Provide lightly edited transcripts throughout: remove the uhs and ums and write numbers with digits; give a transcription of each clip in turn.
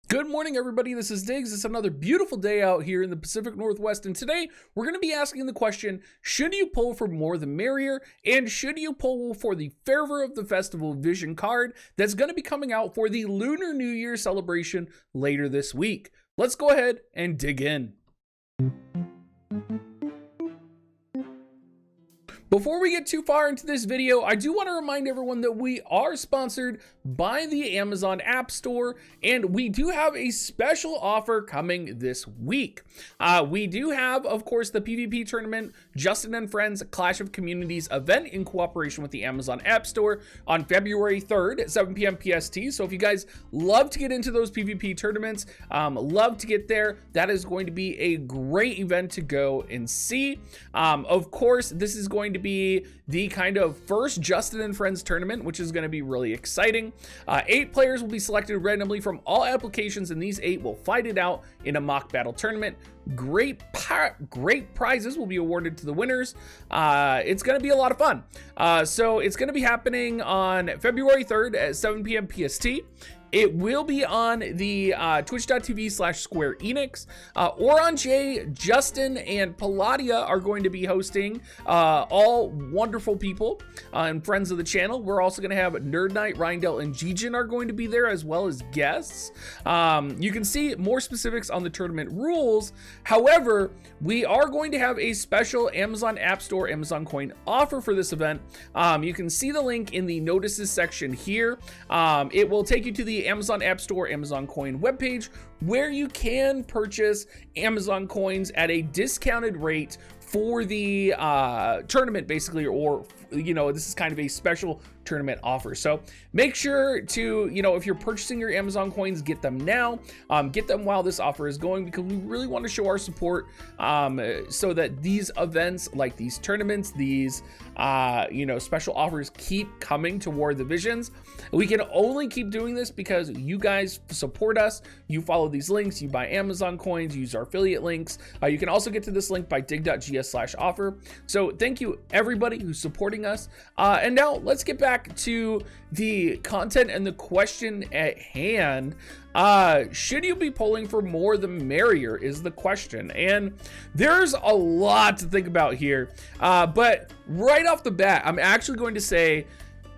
Good morning, everybody. This is Diggs. It's another beautiful day out here in the Pacific Northwest, and today we're going to be asking the question, should you pull for Moore the Merrier, and should you pull for the Fervor of the Festival Vision card that's going to be coming out for the Lunar New Year celebration later this week? Let's go ahead and dig in. Before we get too far into this video, I do want to remind everyone that we are sponsored by the Amazon App Store, and we do have a special offer coming this week. We do have, of course, the PvP tournament, Justin and Friends Clash of Communities event in cooperation with the Amazon App Store on February 3rd at 7 p.m. PST. So if you guys love to get into those PvP tournaments, love to get there, that is going to be a great event to go and see. Of course, this is going to be the kind of first Justin and Friends tournament, which is going to be really exciting. 8 players will be selected randomly from all applications, and these 8 will fight it out in a mock battle tournament. Great prizes will be awarded to the winners. It's going to be a lot of fun. So it's going to be happening on February 3rd at 7 p.m. PST. It will be on the twitch.tv/Square Enix. Oron J, Justin, and Palladia are going to be hosting, all wonderful people and friends of the channel. We're also going to have Nerd Knight, Rindell, and Jijin are going to be there as well as guests. You can see more specifics on the tournament rules. However, we are going to have a special Amazon App Store Amazon coin offer for this event. You can see the link in the notices section here. It will take you to the Amazon App Store Amazon coin webpage where you can purchase Amazon coins at a discounted rate for the tournament, basically, or this is kind of a special tournament offer. So make sure to, if you're purchasing your Amazon coins, get them now. Get them while this offer is going, because we really want to show our support so that these events, like these tournaments, these special offers keep coming to War the Visions. We can only keep doing this because you guys support us. You follow these links, you buy Amazon coins, use our affiliate links. You can also get to this link by dig.gs/offer. So thank you everybody who's supporting us. And now let's get back to the content and the question at hand. Should you be pulling for Moore the Merrier is the question, and there's a lot to think about here, but right off the bat, I'm actually going to say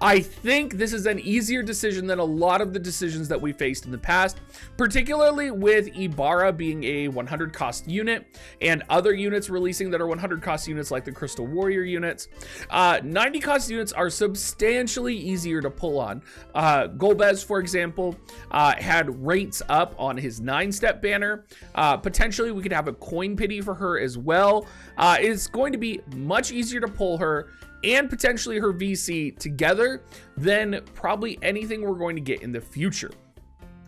I think this is an easier decision than a lot of the decisions that we faced in the past, particularly with Ibarra being a 100 cost unit and other units releasing that are 100 cost units like the Crystal Warrior units. 90 cost units are substantially easier to pull on. Golbez, for example, had rates up on his 9-step banner. Potentially we could have a coin pity for her as well. It's going to be much easier to pull her and potentially her VC together than probably anything we're going to get in the future.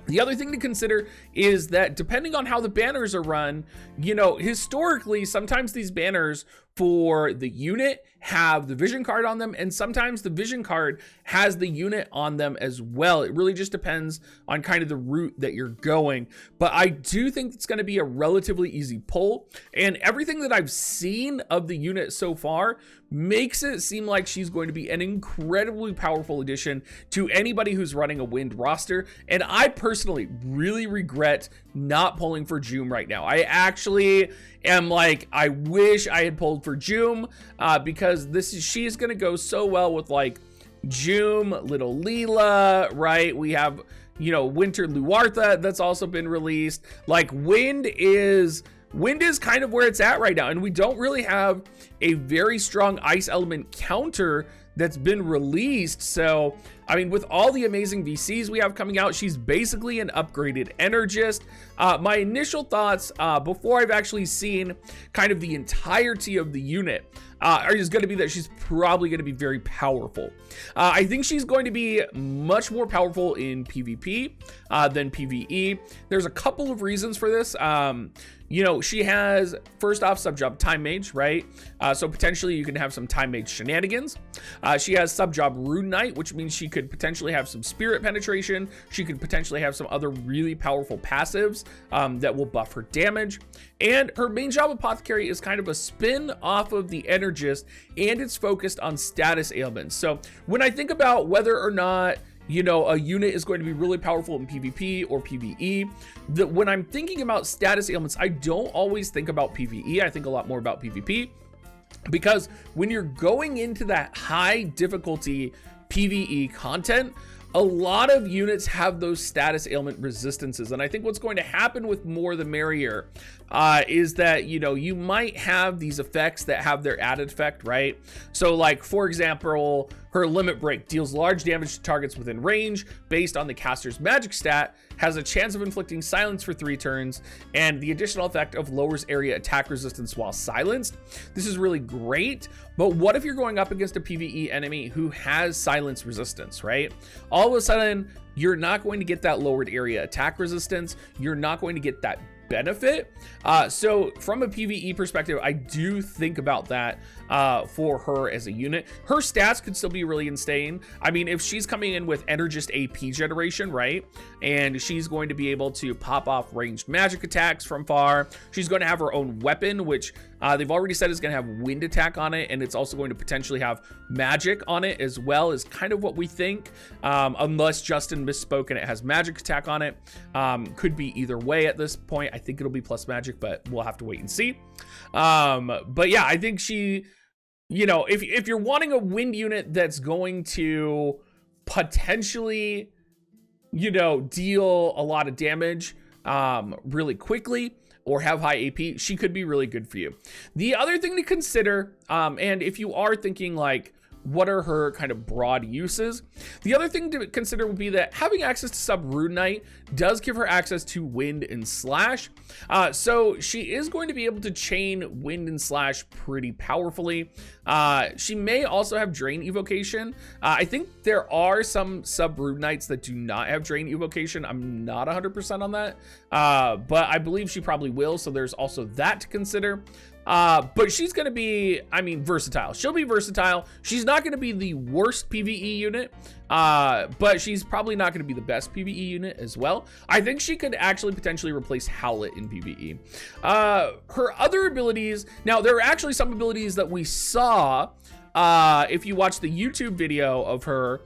The other thing to consider is that depending on how the banners are run, historically, sometimes these banners for the unit have the vision card on them, and sometimes the vision card has the unit on them as well. It really just depends on kind of the route that you're going. But I do think it's going to be a relatively easy pull, and everything that I've seen of the unit so far makes it seem like she's going to be an incredibly powerful addition to anybody who's running a wind roster. And I personally really regret not pulling for Joom right now. I actually am like, I wish I had pulled for Joom because she's gonna go so well with like Joom, Little Leela, right? We have Winter Luartha that's also been released. Like wind is kind of where it's at right now, and we don't really have a very strong ice element counter that's been released. So I mean, with all the amazing VCs we have coming out, she's basically an upgraded Energist. My initial thoughts before I've actually seen kind of the entirety of the unit is going to be that she's probably going to be very powerful. I think she's going to be much more powerful in PvP than PvE. There's a couple of reasons for this. She has, first off, subjob Time Mage, right? So potentially you can have some Time Mage shenanigans. She has subjob Rune Knight, which means she could potentially have some spirit penetration. She could potentially have some other really powerful passives that will buff her damage. And her main job, Apothecary, is kind of a spin off of the Energist, and it's focused on status ailments. So when I think about whether or not you know, a unit is going to be really powerful in PvP or PvE. When I'm thinking about status ailments, I don't always think about PvE. I think a lot more about PvP, because when you're going into that high difficulty PvE content, a lot of units have those status ailment resistances. And I think what's going to happen with Moore the Merrier is that, you know, you might have these effects that have their added effect, right? So like, for example, her limit break deals large damage to targets within range based on the caster's magic stat, has a chance of inflicting silence for 3 turns, and the additional effect of lowers area attack resistance while silenced. This is really great, but what if you're going up against a PvE enemy who has silence resistance, right? All of a sudden, you're not going to get that lowered area attack resistance. You're not going to get that benefit. So from a PvE perspective, I do think about that for her as a unit. Her stats could still be really insane. I mean, if she's coming in with Energist AP generation, right? And she's going to be able to pop off ranged magic attacks from far. She's going to have her own weapon, which they've already said is going to have wind attack on it, and it's also going to potentially have magic on it as well, is kind of what we think, unless Justin misspoke and it has magic attack on it. Could be either way at this point. I think it'll be plus magic, but we'll have to wait and see. But yeah, I think she, you know, if you're wanting a wind unit that's going to potentially, you know, deal a lot of damage really quickly, or have high AP, she could be really good for you. The other thing to consider, and if you are thinking like, what are her kind of broad uses? The other thing to consider would be that having access to Sub Rune Knight does give her access to Wind and Slash. So she is going to be able to chain Wind and Slash pretty powerfully. She may also have Drain Evocation. I think there are some Sub Rune Knights that do not have Drain Evocation. I'm not 100% on that, but I believe she probably will. So there's also that to consider. But she's going to be, I mean, versatile. She'll be versatile. She's not going to be the worst PvE unit, but she's probably not going to be the best PvE unit as well. I think she could actually potentially replace Howlet in PvE. Her other abilities, now there are actually some abilities that we saw. If you watch the YouTube video of her,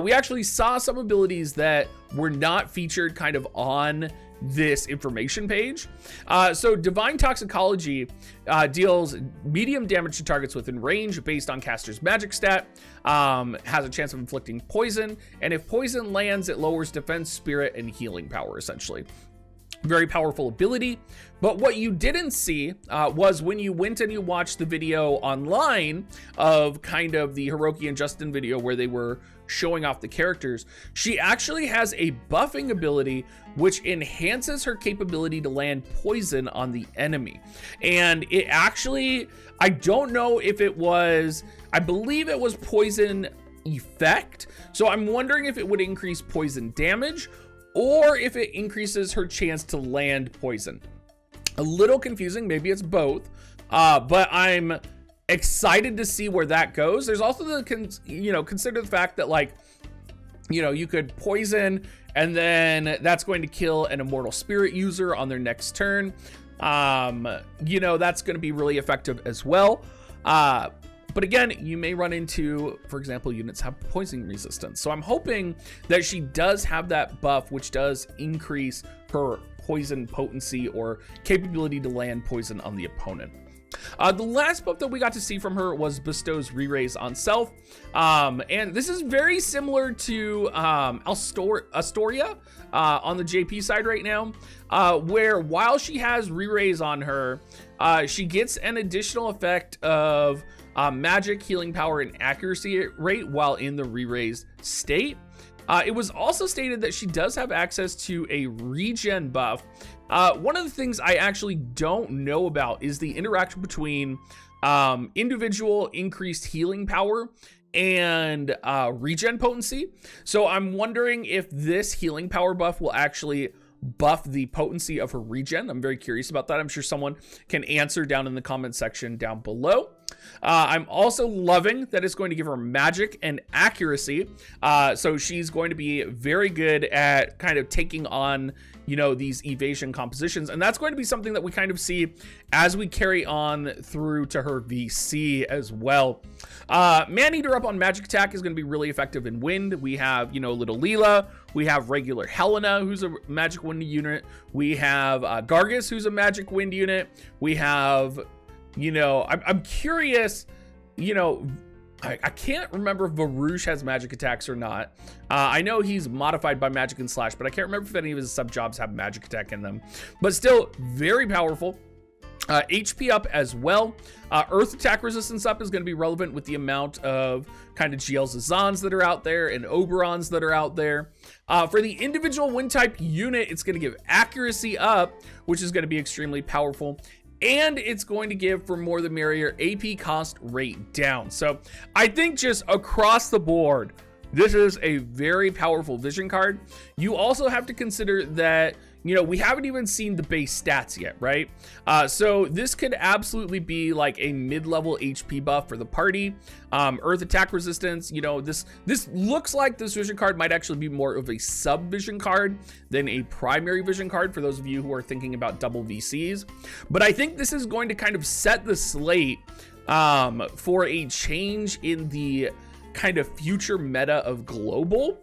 we actually saw some abilities that were not featured kind of on this information page. So Divine Toxicology deals medium damage to targets within range based on caster's magic stat, has a chance of inflicting poison, and if poison lands, it lowers defense, spirit, and healing power, essentially. Very powerful ability. But what you didn't see was when you went and you watched the video online of kind of the Hiroki and Justin video where they were showing off the characters, she actually has a buffing ability which enhances her capability to land poison on the enemy. And it actually, I don't know if it was, I believe it was poison effect. So I'm wondering if it would increase poison damage or if it increases her chance to land poison. A little confusing, maybe it's both, but I'm excited to see where that goes. There's also the, consider the fact that, like, you know, you could poison and then that's going to kill an immortal spirit user on their next turn. You know, that's going to be really effective as well. But again, you may run into, for example, units have poison resistance. So I'm hoping that she does have that buff, which does increase her poison potency or capability to land poison on the opponent. The last buff that we got to see from her was bestows re-raise on self. And this is very similar to Astoria on the JP side right now, where while she has re-raise on her, she gets an additional effect of magic, healing power, and accuracy rate while in the re-raised state. It was also stated that she does have access to a regen buff. One of the things I actually don't know about is the interaction between individual increased healing power and regen potency. So I'm wondering if this healing power buff will actually buff the potency of her regen. I'm very curious about that. I'm sure someone can answer down in the comment section down below. I'm also loving that it's going to give her magic and accuracy. So she's going to be very good at kind of taking on, you know, these evasion compositions. And that's going to be something that we kind of see as we carry on through to her VC as well. Maneater up on magic attack is going to be really effective in wind. We have, you know, little Leela. We have regular Helena, who's a magic wind unit. We have Gargus, who's a magic wind unit. We have, you know, I'm curious, you know, I can't remember if Varouche has magic attacks or not. I know he's modified by magic and slash, but I can't remember if any of his sub jobs have magic attack in them. But still very powerful. HP up as well. Earth attack resistance up is going to be relevant with the amount of kind of GL Zazans that are out there and Oberons that are out there. For the individual wind type unit, it's going to give accuracy up, which is going to be extremely powerful. And it's going to give, for Moore the Merrier, AP cost rate down. So I think just across the board, this is a very powerful vision card. You also have to consider that, you know, we haven't even seen the base stats yet, right? So this could absolutely be like a mid-level HP buff for the party. Earth attack resistance, you know, this looks like this vision card might actually be more of a sub vision card than a primary vision card for those of you who are thinking about double VCs. But I think this is going to kind of set the slate for a change in the kind of future meta of global.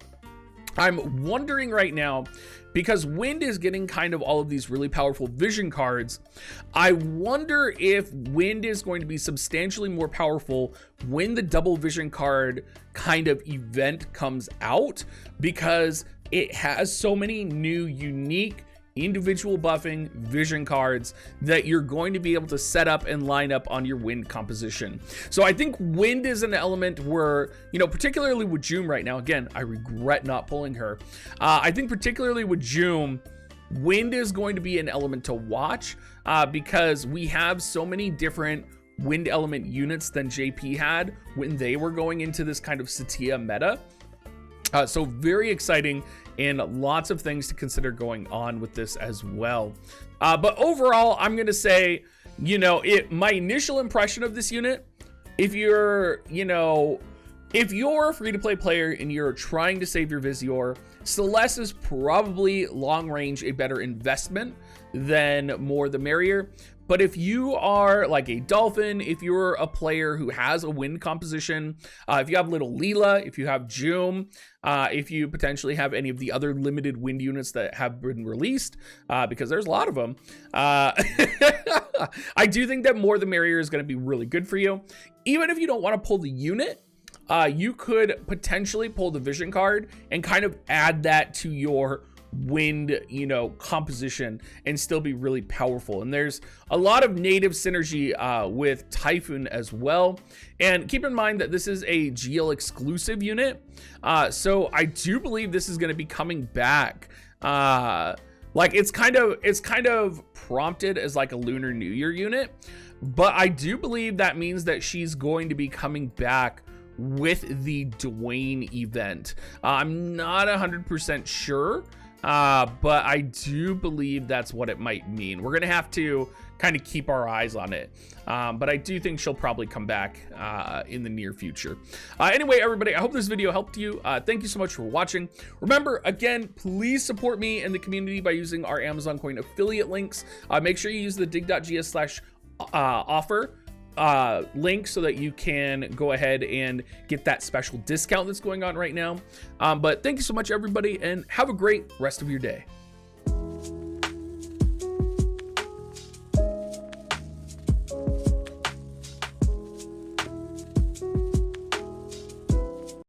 I'm wondering right now, because wind is getting kind of all of these really powerful vision cards, I wonder if wind is going to be substantially more powerful when the double vision card kind of event comes out, because it has so many new unique individual buffing vision cards that you're going to be able to set up and line up on your wind composition. So I think wind is an element where, you know, particularly with Joom right now, again, I regret not pulling her. I think particularly with Joom, wind is going to be an element to watch because we have so many different wind element units than JP had when they were going into this kind of Satya meta. So very exciting, and lots of things to consider going on with this as well. But overall, I'm going to say, you know, my initial impression of this unit, if you're, you know, if you're a free-to-play player and you're trying to save your Vizier, Celeste is probably long range a better investment than Moore the Merrier. But if you are like a Dolphin, if you're a player who has a wind composition, if you have little Leela, if you have Joom, if you potentially have any of the other limited wind units that have been released, because there's a lot of them, I do think that Moore the Merrier is going to be really good for you. Even if you don't want to pull the unit, you could potentially pull the vision card and kind of add that to your wind, you know, composition and still be really powerful. And there's a lot of native synergy with Typhoon as well. And keep in mind that this is a GL exclusive unit, so I do believe this is going to be coming back. Like it's kind of prompted as like a Lunar New Year unit, but I do believe that means that she's going to be coming back with the Dwayne event. I'm not 100% sure, but I do believe that's what it might mean. We're gonna have to kind of keep our eyes on it, but I do think she'll probably come back in the near future. Anyway, everybody, I hope this video helped you. Thank you so much for watching. Remember, again, please support me and the community by using our Amazon coin affiliate links. Make sure you use the dig.gs/offer link so that you can go ahead and get that special discount that's going on right now. But thank you so much, everybody, and have a great rest of your day.